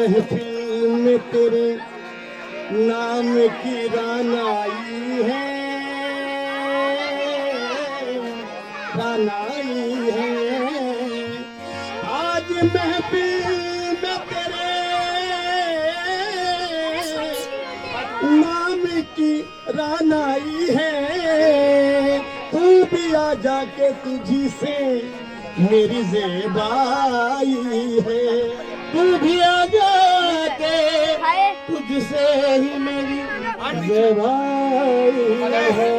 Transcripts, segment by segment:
महफिल में तेरे नाम की रानाई है, रानाई है। आज महफिल में तेरे नाम की रानाई है। तू भी आ जाके तुझी से मेरी ज़ेबाई है, तू भी आ जाके तुझसे ही मेरी ज़ेबाई है।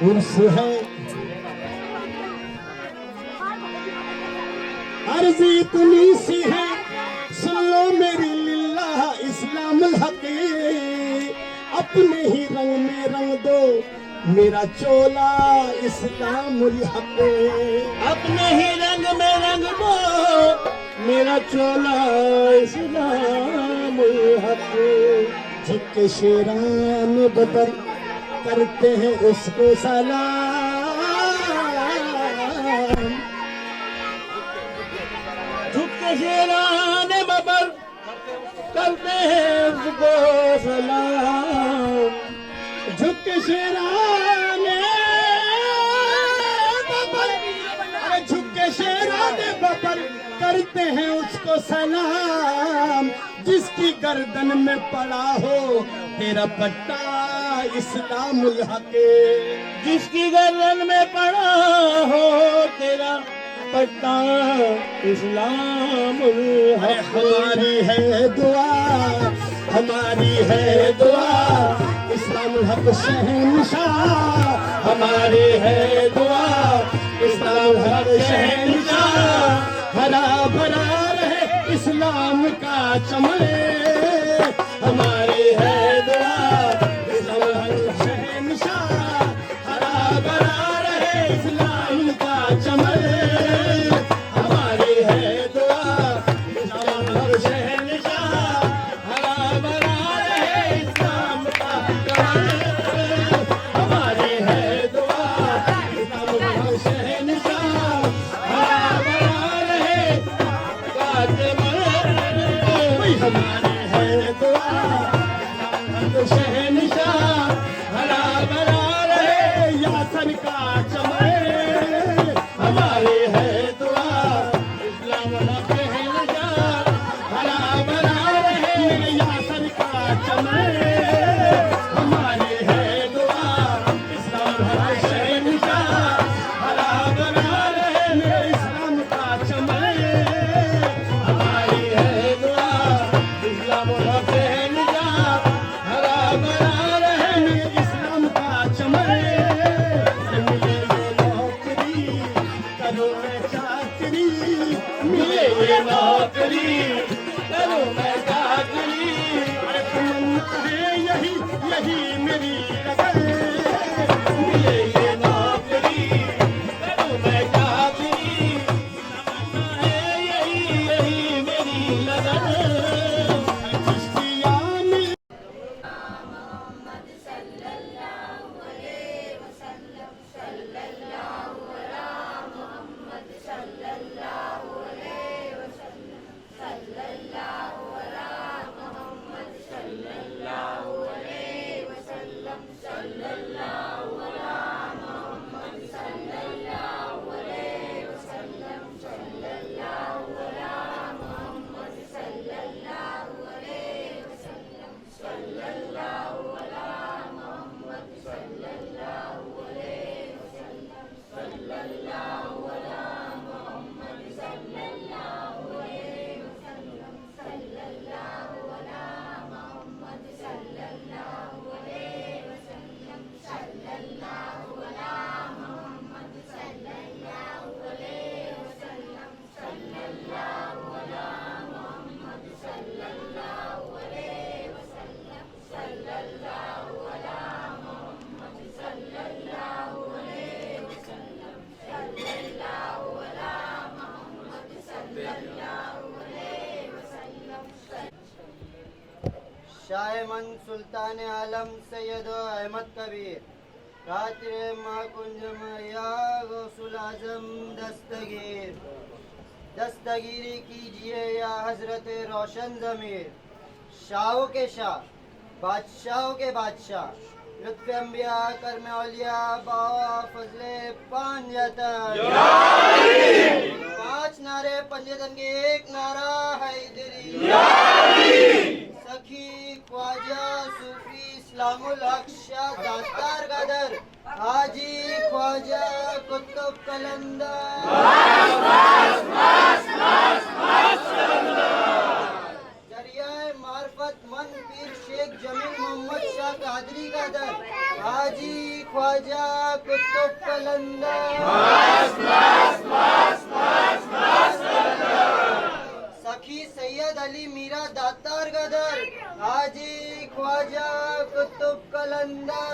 उर्स है अर्ज़ इतनी सी है, सुन लो मेरी लिल्लाह इस्लाम हक़ी। अपने ही रंग में रंग दो मेरा चोला इस्लाम हक़। अपने ही रंग में रंग दो मेरा चोला इस्लाम हक़। झुक के शेरान बदर करते हैं उसको सलाम, झुक के शेरान बदर करते हैं उसको सलाम। झुक के शेराने बबर, अरे झुक के शेराने बबर करते हैं उसको सलाम। जिसकी गर्दन में पड़ा हो तेरा पट्टा इस्लामुल हक़, जिसकी गर्दन में पड़ा हो तेरा पट्टा इस्लामुल हक़। हमारी है दुआ, हमारी है दुआ इस्लामुल हक़ शहंशाह। हमारी है दुआ इस्लामुल हक़ शहंशाह। हरा भरा रहे इस्लाम का चमन। हमारी है दुआ इस्लामुल हक़ शहंशाह। हरा भरा रहे इस्लाम का चमन। हमारी है दुआ इस्लामुल हक़ शहंशाह। हरा भरा रहे इस्लाम का चमन। हमारी है दुआ इस्लामुल हक़ शहंशाह। हरा भरा रहे का चमन। हमारी है दुआ इस्लामुल हक़ शहंशाह। हरा भरा रहे यासन का चमन। हमारी है दुआ इस्लामुल हक़ शहंशाह। हरा भरा रहे यासन का चमन। हमारी है दुआ इस्लामुल हक़ शहंशाह। हरा भरा रहे इस्लाम का चमन। हमारी है दुआ इस्लामुल हक़ शहंशाह। हरा भरा रहे इस्लाम का चमन। मिले ये नौकरी करूँ मैं चाकरी, मिले ये नौकरी करूँ मैं चाकरी। अरे तमन्ना है यही यही मेरी लगन। मिले ये नौकरी करूँ मैं चाकरी। तमन्ना है यही यही मेरी लगन। चिश्तिया मिल शायमन सुल्तान आलम सैयद अहमद कबीर खातिर माकुंज या गौसुल आजम दस्तगीर दस्तगीरी कीजिए या हजरत रोशन ज़मीर, शाहों के शाह, बादशाहों के बादशाह, लुत्फ़ अंबिया, कर्म औलिया, बावा फजले पंजतन। पांच नारे पंजतन के एक नारा हैदरी। सखी ख्वाजा सूफी इस्लामुल हक शाह दातार गदर हाजी ख्वाजा कुतुब कलंदर। जरियाए मार्फत मन पीर शेख जमील मोहम्मद शाह कादरी गदर हाजी ख्वाजा कुतुब कलंदर। सखी सैयद अली मीरा दातार गदर हाजी ख्वाजा कुतुब कलंदर।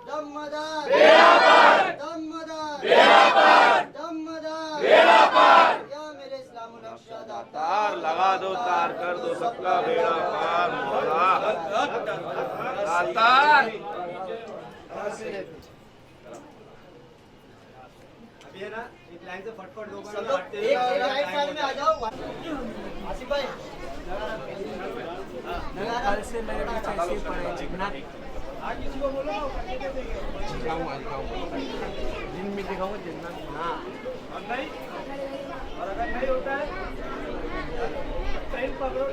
दमदार दमदार दमदार या मेरे इस्लामुल हक शाह दातार तार लगा दो, तार कर दो सबका बेड़ा पार मौला। दातार ये ना एक लाइन से फटफट लोगों सब लोग एक राइट साइड में आ जाओ। आसिफ भाई कल से मेरे पीछे ऐसे ही पड़े चिकना किसी को बोलो दिन में दिखाऊंगा जितना। हाँ और नहीं, और अगर नहीं होता है ट्रेन पकड़ो।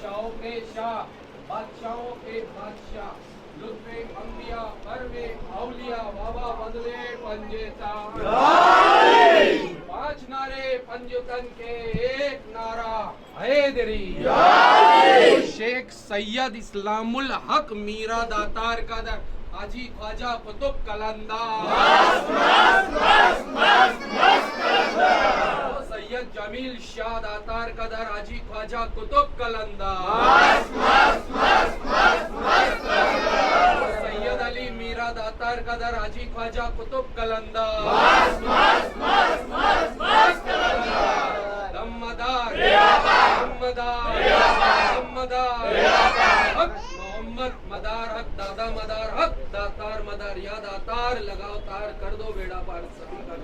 शाहों के शाह, बादशाहों के बादशाह, लुत्फ़े अंबिया, कर्मे औलिया, बाबा बदले पंजेतान। पांच नारे पंजतन के एक नारा हैदरी। शेख सैयद इस्लामुल हक मीरा दातार कदर हाजी ख्वाजा कुतुब कलंदर। सैयद जमील शाह दातार कदर हाजी ख्वाजा कुतुब कलंदर। सैयद अली मीरा दातार कदर हाजी ख्वाजा कुतुब कलंदर। दमदार दमदार दमदार हक मोहम्मद मदार हक दादा मदार हक दातार मदार या दातार लगाओ तार कर दो बेड़ा पार सभी का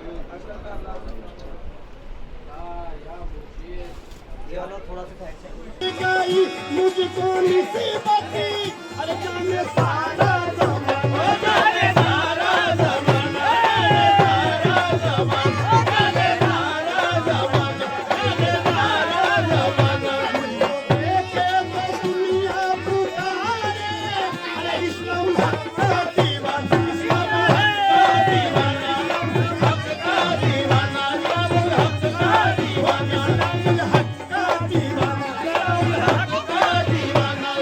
ये वाला थोड़ा सा साइड से गाई मुझको नसीबत अरे जाने सारा ज़माना, जाने सारा ज़माना, सारा ज़माना, जाने सारा ज़माना, जाने सारा ज़माना। देखे तो दुनिया पुकारे अरे इस्लाम हक का दीवाना, इस्लाम हक का दीवाना, हक का दीवाना, इस्लाम हक का दीवाना, हक का दीवाना, हक का दीवाना,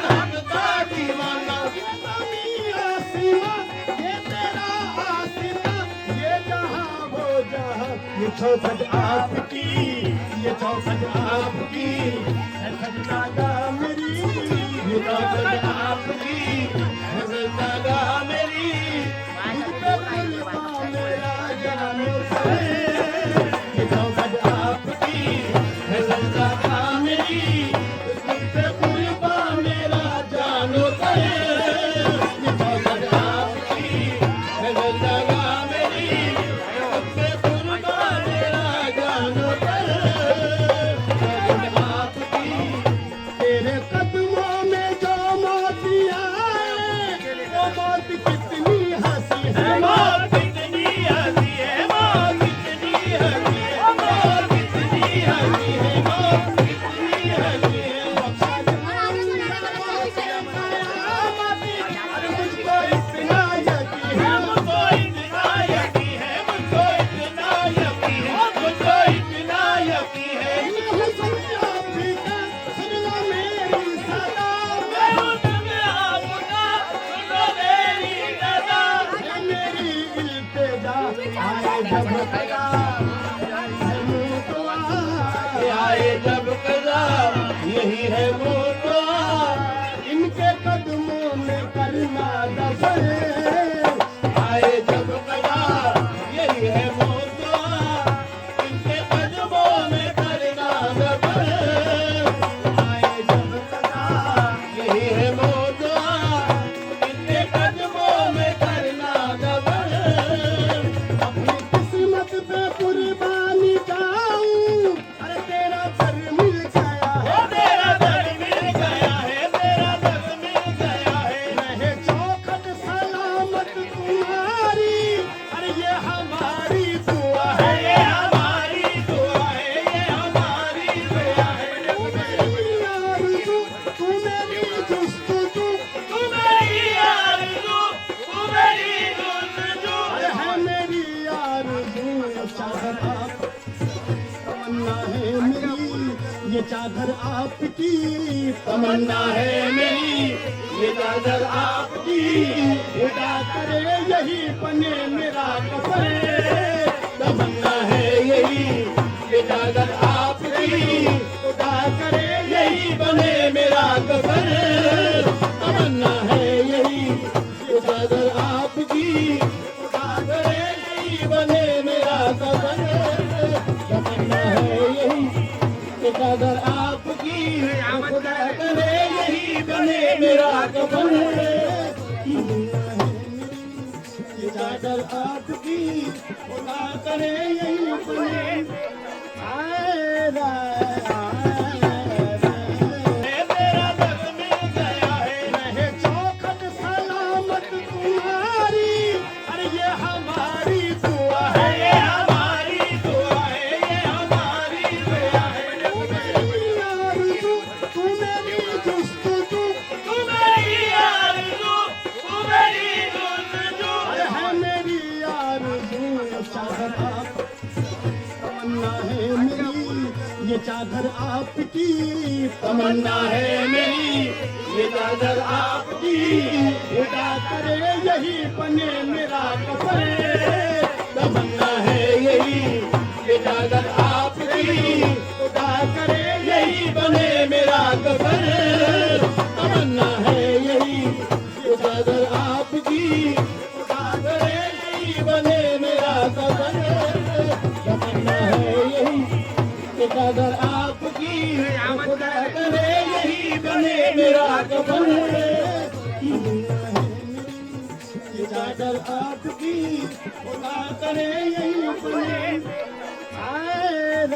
हक का दीवाना। ज़मीं आसमां ये तेरा आसमां, ये जहां वो जहां, ये चौखट आपकी, ये चौखट आपकी है सजदा मेरी, ये चौखट आपकी है सजदा मेरी। मुझ पे कुर्बान मेरा जान से, ये चौखट आपकी कितनी हंसी है, मौत कितनी हंसी है, मौत कितनी हंसी है, मौत कितनी हंसी है, मौत कितनी हंसी है। अरे मुझको इतना यकीन है, मुझको इतना यकीन है, मुझको इतना यकीन है, मुझको इतना यकीन है। मैं हूँ सबसे आपका, सुन लो मेरी सदा। मैं हूँ तुम्हें आपका, सुनो मेरी सदा। है मेरी इल्तिजा, आए जब कदा, आए जब कदा, यही है वो दुआ। इनके कदमों में करना दफन। आए जब कदा, यही है वो दुआ। इनके कदमों में करना दफन। आए जब कदा, यही है वो दुआ। इनके कदमों में करना दफन। अपनी किस्मत पे कुर्बानी जाऊं, अरे तेरा घर मिल गया है, तेरा दर मिल गया है, तेरा दर मिल गया है। रहे चौखट सलामत तुम्हारी, अरे ये हमारी दुआ है। ये हमारी दुआ है, ये हमारी दुआ है। तू मेरी आरज़ू, तू मेरी जुस्तजू, तू मेरी आरज़ू, तू मेरी जुस्तजू। अरे है मेरी आरज़ू, चादर आप तमन्ना है मेरी, ये चादर आपकी तमन्ना है मेरी, ये चादर आपकी। खुदा करे यही बने मेरा कफन। तमन्ना है यही, ये चादर आपकी। खुदा करे यही बने मेरा कफन। तमन्ना है यही, ये चादर आपकी। खुदा करे यही बने मेरा कफन। तमन्ना है यही, ये चादर आपकी। खुदा करे यही बने मेरा कफन। ये चादर आपकी, खुदा करे यही बने। आए तेरा दर मिल गया है, रहे चौखट सलामत तुम्हारी, अरे ये हमारी दुआ है। ये हमारी दुआ है, ये हमारी दुआ है। तू मेरी आरज़ू, तू मेरी जुस्तजू, तू मेरी आरज़ू, तू मेरी जुस्तजू। अरे है मेरी आरज़ू, चादर आप तमन्ना है मेरी, ये चादर आपकी तमन्ना है मेरी, ये चादर आपकी। खुदा करे यही बने मेरा कफन। तमन्ना है यही, ये चादर आपकी। खुदा करे यही बने मेरा कफन। तमन्ना है यही, ये चादर आपकी। खुदा करे यही बने मेरा कफन। तमन्ना है यही, ये चादर आपकी। खुदा करे यही बने मेरा कफन। ये चादर आपकी, खुदा करे यही बने। आए